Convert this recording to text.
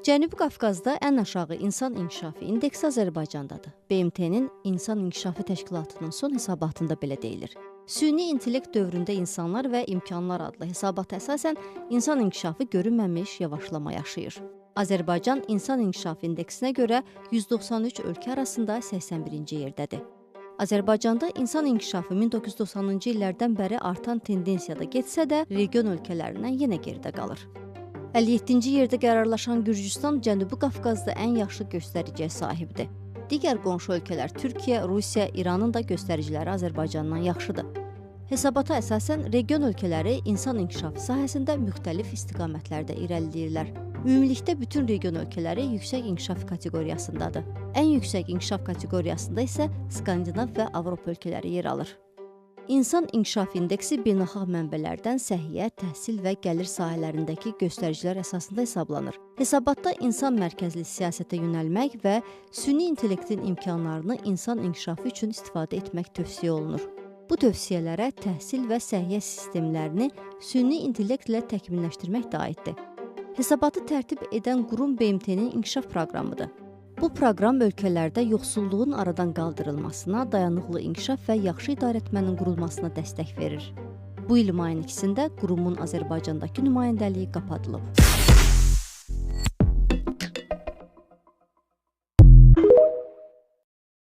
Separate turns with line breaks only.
Cənubi Qafqazda ən aşağı insan inkişafı indeksi Azərbaycandadır. BMT-nin İnsan İnkişafı Təşkilatının son hesabatında belə deyilir. Süni intellekt dövründə insanlar və imkanlar adlı hesabata əsasən insan inkişafı görünməmiş yavaşlama yaşayır. Azərbaycan İnsan İnkişafı indeksinə görə 193 ölkə arasında 81-ci yerdədir. Azərbaycanda insan inkişafı 1990-cı illərdən bəri artan tendensiyada getsə də, region ölkələrindən yenə geridə qalır. 57-ci yerdə qərarlaşan Gürcüstan Cənubi Qafqazda ən yaxşı göstəriciyə sahibdir. Digər qonşu ölkələr Türkiyə, Rusiya, İranın da göstəriciləri Azərbaycandan yaxşıdır. Hesabata əsasən region ölkələri insan inkişafı sahəsində müxtəlif istiqamətlərdə irəliləyirlər. Ümumilikdə bütün region ölkələri yüksək inkişaf kateqoriyasındadır. Ən yüksək inkişaf kateqoriyasında isə Skandinav və Avropa ölkələri yer alır. İnsan İnkişaf İndeksi beynəlxalq mənbələrdən səhiyyə, təhsil və gəlir sahələrindəki göstəricilər əsasında hesablanır. Hesabatda insan mərkəzli siyasətə yönəlmək və süni intellektin imkanlarını insan inkişafı üçün istifadə etmək tövsiyə olunur. Bu tövsiyələrə təhsil və səhiyyə sistemlərini süni intellektlə təkmilləşdirmək də aiddir. Hesabatı tərtib edən qurum BMT-nin inkişaf proqramıdır. Bu proqram ölkələrdə yoxsulluğun aradan qaldırılmasına, dayanıqlı inkişaf və yaxşı idarəetmənin qurulmasına dəstək verir. Bu il mayın 2-də qurumun Azərbaycandakı nümayəndəliyi qapadılıb.